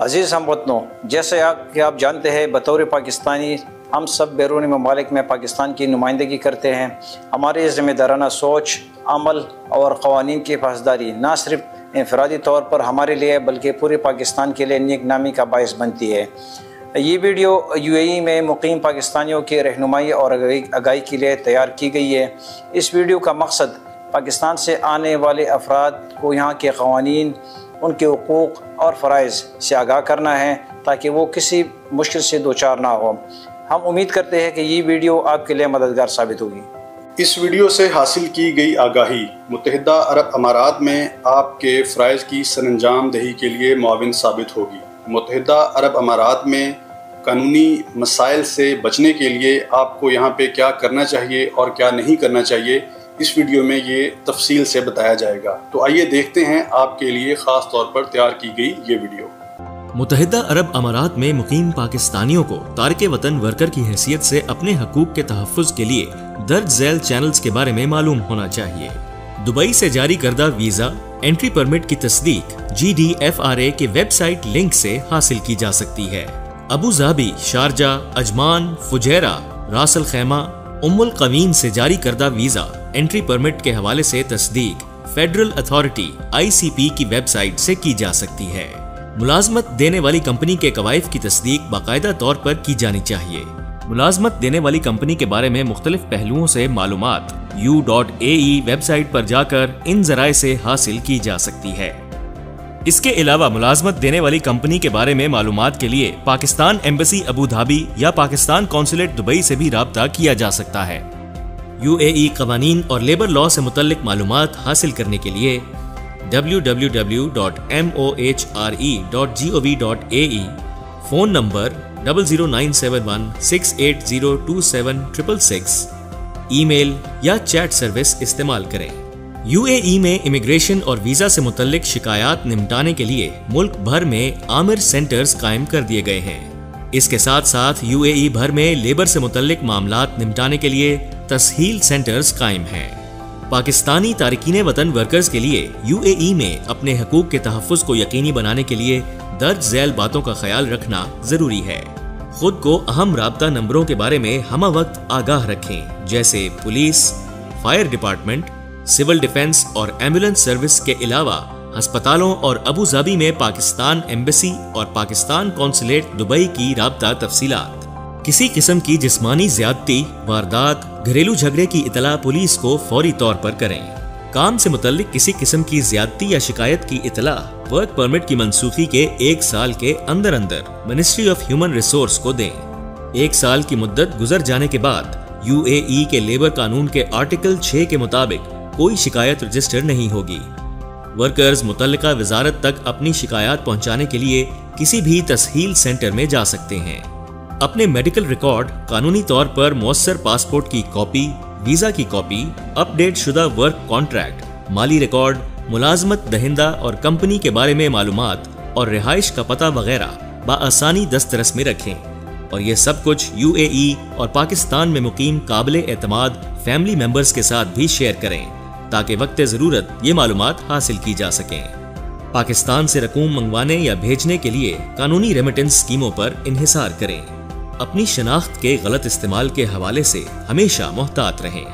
عزیز ہم وطنوں، جیسے کہ آپ جانتے ہیں بطور پاکستانی ہم سب بیرونی ممالک میں پاکستان کی نمائندگی کرتے ہیں۔ ہماری ذمہ دارانہ سوچ، عمل اور قوانین کی پاسداری نہ صرف انفرادی طور پر ہمارے لیے بلکہ پورے پاکستان کے لیے نیک نامی کا باعث بنتی ہے۔ یہ ویڈیو UAE میں مقیم پاکستانیوں کی رہنمائی اور آگاہی کے لیے تیار کی گئی ہے۔ اس ویڈیو کا مقصد پاکستان سے آنے والے افراد کو یہاں کے قوانین، ان کے حقوق اور فرائض سے آگاہ کرنا ہے تاکہ وہ کسی مشکل سے دوچار نہ ہو۔ ہم امید کرتے ہیں کہ یہ ویڈیو آپ کے لیے مددگار ثابت ہوگی۔ اس ویڈیو سے حاصل کی گئی آگاہی متحدہ عرب امارات میں آپ کے فرائض کی سرانجام دہی کے لیے معاون ثابت ہوگی۔ متحدہ عرب امارات میں قانونی مسائل سے بچنے کے لیے آپ کو یہاں پہ کیا کرنا چاہیے اور کیا نہیں کرنا چاہیے، اس ویڈیو میں یہ تفصیل سے بتایا جائے گا۔ تو آئیے دیکھتے ہیں آپ کے لیے خاص طور پر تیار کی گئی یہ ویڈیو۔ متحدہ عرب امارات میں مقیم پاکستانیوں کو تارک وطن ورکر کی حیثیت سے اپنے حقوق کے تحفظ کے لیے درج ذیل چینلز کے بارے میں معلوم ہونا چاہیے۔ دبئی سے جاری کردہ ویزا انٹری پرمٹ کی تصدیق GDFRA کے ویب سائٹ لنک سے حاصل کی جا سکتی ہے۔ Abu Dhabi, Sharjah, Ajman, Fujairah, Ras al Khaimah, Umm al Quwain سے جاری کردہ ویزا انٹری پرمٹ کے حوالے سے تصدیق فیڈرل اتھارٹی ICP کی ویب سائٹ سے کی جا سکتی ہے۔ ملازمت دینے والی کمپنی کے قوائف کی تصدیق باقاعدہ طور پر کی جانی چاہیے۔ ملازمت دینے والی کمپنی کے بارے میں مختلف پہلوؤں سے معلومات U.AE ویب سائٹ پر جا کر ان ذرائع سے حاصل کی جا سکتی ہے۔ اس کے علاوہ ملازمت دینے والی کمپنی کے بارے میں معلومات کے لیے پاکستان ایمبیسی ابو دھابی یا پاکستان قونصلیٹ دبئی سے بھی رابطہ کیا جا سکتا ہے۔ UAE قوانین اور لیبر لاء سے متعلق معلومات حاصل کرنے کے لیے www.mohre.gov.ae، فون نمبر 0097168027666، ای میل یا چیٹ سروس استعمال کریں۔ UAE میں امیگریشن اور ویزا سے متعلق شکایات نمٹانے کے لیے ملک بھر میں عامر سینٹرز قائم کر دیے گئے ہیں۔ اس کے ساتھ ساتھ UAE بھر میں لیبر سے متعلق معاملات نمٹانے کے لیے تسہیل سینٹرز قائم ہیں۔ پاکستانی تارکین وطن ورکرز کے لیے UAE میں اپنے حقوق کے تحفظ کو یقینی بنانے کے لیے درج ذیل باتوں کا خیال رکھنا ضروری ہے۔ خود کو اہم رابطہ نمبروں کے بارے میں ہمہ وقت آگاہ رکھیں، جیسے police, fire department, civil defence اور ایمبولینس سروس کے علاوہ ہسپتالوں اور ابو ظہبی میں پاکستان ایمبیسی اور پاکستان قونصلیٹ دبئی کی رابطہ تفصیلات۔ کسی قسم کی جسمانی زیادتی، واردات، گھریلو جھگڑے کی اطلاع پولیس کو فوری طور پر کریں۔ کام سے متعلق کسی قسم کی زیادتی یا شکایت کی اطلاع ورک پرمٹ کی منسوخی کے 1 سال کے اندر منسٹری آف ہیومن ریسورس کو دیں۔ 1 سال کی مدت گزر جانے کے بعد UAE کے لیبر قانون کے آرٹیکل 6 کے مطابق کوئی شکایت رجسٹر نہیں ہوگی۔ ورکرز متعلقہ وزارت تک اپنی شکایات پہنچانے کے لیے کسی بھی تسہیل سینٹر میں جا سکتے ہیں۔ اپنے میڈیکل ریکارڈ، قانونی طور پر مؤثر پاسپورٹ کی کاپی، ویزا کی کاپی، اپ ڈیٹ شدہ ورک کانٹریکٹ، مالی ریکارڈ، ملازمت دہندہ اور کمپنی کے بارے میں معلومات اور رہائش کا پتہ وغیرہ بآسانی دسترس میں رکھیں، اور یہ سب کچھ UAE اور پاکستان میں مقیم قابل اعتماد فیملی ممبرز کے ساتھ بھی شیئر کریں تاکہ وقت ضرورت یہ معلومات حاصل کی جا سکیں۔ پاکستان سے رقوم منگوانے یا بھیجنے کے لیے قانونی ریمیٹنس اسکیموں پر انحصار کریں۔ اپنی شناخت کے غلط استعمال کے حوالے سے ہمیشہ محتاط رہیں۔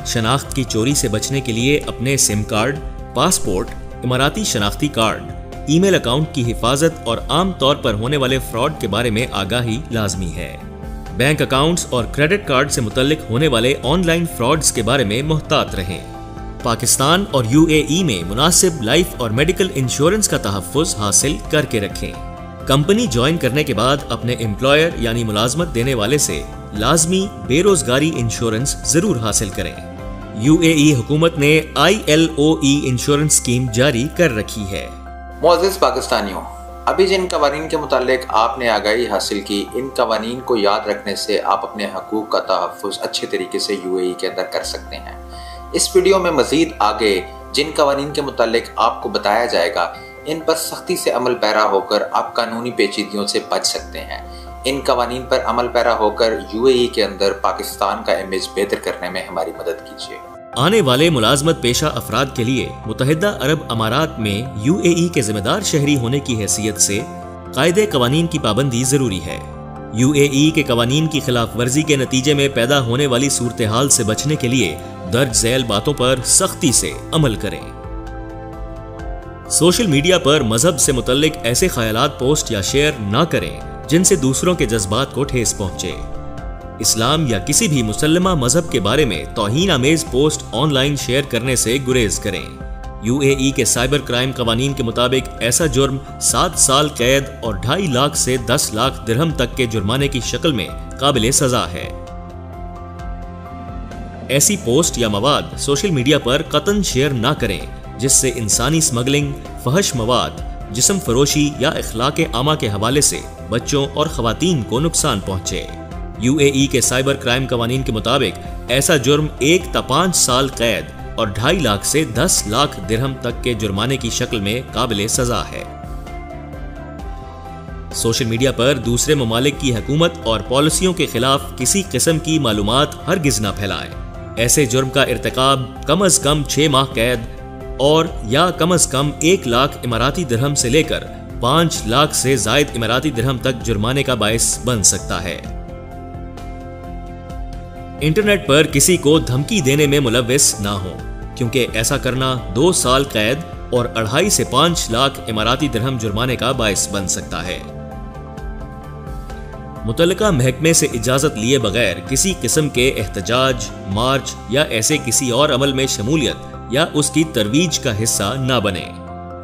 شناخت کی چوری سے بچنے کے لیے اپنے سم کارڈ، پاسپورٹ، اماراتی شناختی کارڈ، ای میل اکاؤنٹ کی حفاظت اور عام طور پر ہونے والے فراڈ کے بارے میں آگاہی لازمی ہے۔ بینک اکاؤنٹس اور کریڈٹ کارڈ سے متعلق ہونے والے آن لائن فراڈز کے بارے میں محتاط رہیں۔ پاکستان اور UAE میں مناسب لائف اور میڈیکل انشورنس کا تحفظ حاصل کر کے رکھیں۔ کمپنی جوائن کرنے کے بعد اپنے امپلائر یعنی ملازمت دینے والے سے لازمی بے روزگاری انشورنس ضرور حاصل کریں۔ UAE حکومت نے ILOE انشورنس اسکیم جاری کر رکھی ہے۔ معزز پاکستانیوں، ابھی جن قوانین کے متعلق آپ نے آگاہی حاصل کی، ان قوانین کو یاد رکھنے سے آپ اپنے حقوق کا تحفظ اچھے طریقے سے UAE کے اندر کر سکتے ہیں۔ اس ویڈیو میں مزید آگے جن قوانین کے متعلق آپ کو بتایا جائے گا، ان پر سختی سے عمل پیرا ہو کر آپ قانونی پیچیدگیوں سے بچ سکتے ہیں۔ ان قوانین پر عمل پیرا ہو کر UAE کے اندر پاکستان کا امیج بہتر کرنے میں ہماری مدد کیجیے۔ آنے والے ملازمت پیشہ افراد کے لیے متحدہ عرب امارات میں UAE کے ذمہ دار شہری ہونے کی حیثیت سے قاعدے قوانین کی پابندی ضروری ہے۔ UAE کے قوانین کی خلاف ورزی کے نتیجے میں پیدا ہونے والی صورتحال سے بچنے کے لیے درج ذیل باتوں پر سختی سے عمل کریں۔ سوشل میڈیا پر مذہب سے متعلق ایسے خیالات پوسٹ یا شیئر نہ کریں جن سے دوسروں کے جذبات کو ٹھیس پہنچے۔ اسلام یا کسی بھی مسلمہ مذہب کے بارے میں توہین آمیز پوسٹ آن لائن شیئر کرنے سے گریز کریں۔ UAE کے سائبر کرائم قوانین کے مطابق ایسا جرم 7 سال قید اور 2.5 لاکھ سے 10 لاکھ درہم تک کے جرمانے کی شکل میں قابل سزا ہے۔ ایسی پوسٹ یا مواد سوشل میڈیا پر قطعاً شیئر نہ کریں جس سے انسانی سمگلنگ، فحش مواد، جسم فروشی یا اخلاق عامہ کے حوالے سے بچوں اور خواتین کو نقصان پہنچے۔ UAE کے سائبر کرائم قوانین کے مطابق ایسا جرم 1 تا 5 سال قید اور 2.5 لاکھ سے 10 لاکھ درہم تک کے جرمانے کی شکل میں قابل سزا ہے۔ سوشل میڈیا پر دوسرے ممالک کی حکومت اور پالیسیوں کے خلاف کسی قسم کی معلومات ہرگز نہ پھیلائیں۔ ایسے جرم کا ارتکاب کم از کم 6 ماہ قید اور یا کم از کم 1 لاکھ اماراتی درہم سے لے کر 5 لاکھ سے زائد اماراتی درہم تک جرمانے کا باعث بن سکتا ہے۔ انٹرنیٹ پر کسی کو دھمکی دینے میں ملوث نہ ہوں، کیونکہ ایسا کرنا 2 سال قید اور 2.5 سے 5 لاکھ اماراتی درہم جرمانے کا باعث بن سکتا ہے۔ متعلقہ محکمے سے اجازت لیے بغیر کسی قسم کے احتجاج، مارچ یا ایسے کسی اور عمل میں شمولیت یا اس کی ترویج کا حصہ نہ بنے۔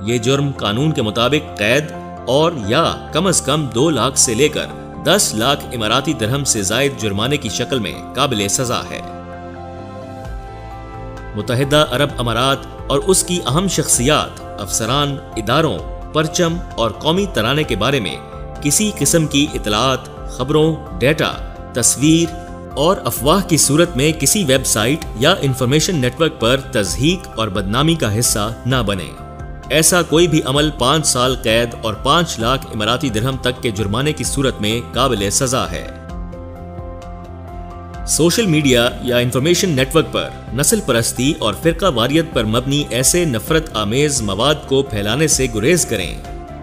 یہ جرم قانون کے مطابق قید اور یا کم از کم 2 لاکھ سے لے کر 10 لاکھ اماراتی درہم سے زائد جرمانے کی شکل میں قابل سزا ہے۔ متحدہ عرب امارات اور اس کی اہم شخصیات، افسران، اداروں، پرچم اور قومی ترانے کے بارے میں کسی قسم کی اطلاعات، خبروں، ڈیٹا، تصویر اور افواہ کی صورت میں کسی ویب سائٹ یا انفارمیشن نیٹ ورک پر تضحیک اور بدنامی کا حصہ نہ بنے۔ ایسا کوئی بھی عمل 5 سال قید اور 5 لاکھ اماراتی درہم تک کے جرمانے کی صورت میں قابل سزا ہے۔ سوشل میڈیا یا انفارمیشن نیٹ ورک پر نسل پرستی اور فرقہ واریت پر مبنی ایسے نفرت آمیز مواد کو پھیلانے سے گریز کریں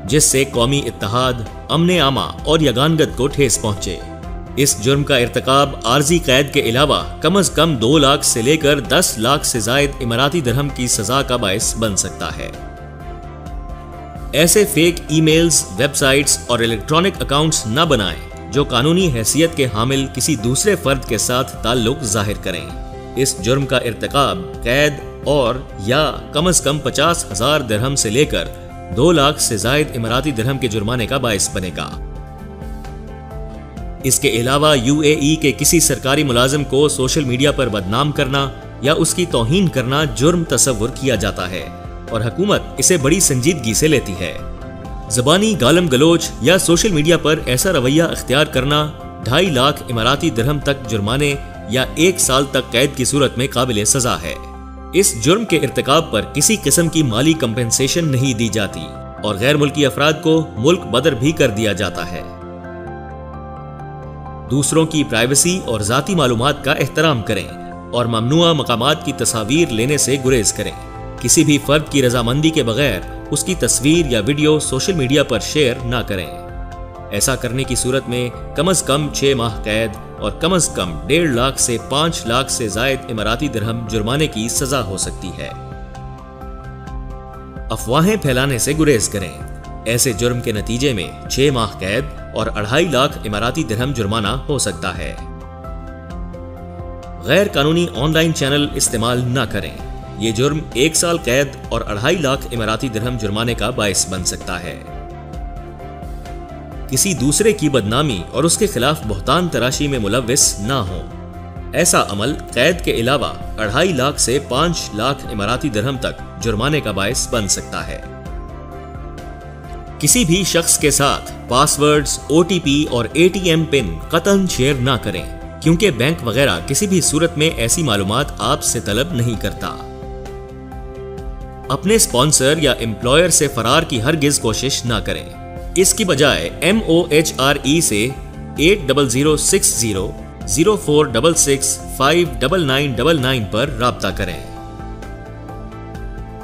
جس سے قومی اتحاد، امن عامہ اور یگانگت کو ٹھیس پہنچے۔ اس جرم کا ارتکاب عارضی قید کے علاوہ کم از کم 2 لاکھ سے لے کر 10 لاکھ سے زائد اماراتی درہم کی سزا کا باعث بن سکتا ہے۔ ایسے fake e mails, web sites اور الیکٹرانک اکاؤنٹس نہ بنائیں جو قانونی حیثیت کے حامل کسی دوسرے فرد کے ساتھ تعلق ظاہر کریں۔ اس جرم کا ارتکاب قید اور یا کم از کم 50,000 درہم سے لے کر 2 لاکھ سے زائد اماراتی درہم کے جرمانے کا باعث بنے گا۔ اس کے علاوہ UAE کے کسی سرکاری ملازم کو سوشل میڈیا پر بدنام کرنا یا اس کی توہین کرنا جرم تصور کیا جاتا ہے اور حکومت اسے بڑی سنجیدگی سے لیتی ہے۔ زبانی گالم گلوچ یا سوشل میڈیا پر ایسا رویہ اختیار کرنا 2.5 لاکھ اماراتی درہم تک جرمانے یا 1 سال تک قید کی صورت میں قابل سزا ہے۔ اس جرم کے ارتکاب پر کسی قسم کی مالی کمپنسیشن نہیں دی جاتی اور غیر ملکی افراد کو ملک بدر بھی کر دیا جاتا ہے۔ دوسروں کی پرائیویسی اور ذاتی معلومات کا احترام کریں اور ممنوعہ مقامات کی تصاویر لینے سے گریز کریں۔ کسی بھی فرد کی رضامندی کے بغیر اس کی تصویر یا ویڈیو سوشل میڈیا پر شیئر نہ کریں۔ ایسا کرنے کی صورت میں کم از کم 6 ماہ قید اور کم از کم 1.5 لاکھ سے 5 لاکھ سے زائد اماراتی درہم جرمانے کی سزا ہو سکتی ہے۔ افواہیں پھیلانے سے گریز کریں۔ ایسے جرم کے نتیجے میں 6 ماہ قید اور 2.5 لاکھ اماراتی درہم جرمانہ ہو سکتا ہے۔ غیر قانونی آن لائن چینل استعمال نہ کریں۔ یہ جرم 1 سال قید اور 2.5 لاکھ اماراتی درہم جرمانے کا باعث بن سکتا ہے۔ کسی دوسرے کی بدنامی اور اس کے خلاف بہتان تراشی میں ملوث نہ ہوں۔ ایسا عمل قید کے علاوہ 2.5 لاکھ سے 5 لاکھ اماراتی درہم تک جرمانے کا باعث بن سکتا ہے۔ کسی بھی شخص کے ساتھ پاس ورڈز، OTP اور ATM پن قطعاً شیئر نہ کریں، کیونکہ بینک وغیرہ کسی بھی صورت میں ایسی معلومات آپ سے طلب نہیں کرتا۔ اپنے اسپانسر یا امپلائر سے فرار کی ہرگز کوشش نہ کریں۔ اس کی بجائے MOHRE سے 8060 0466 59999 پر رابطہ کریں۔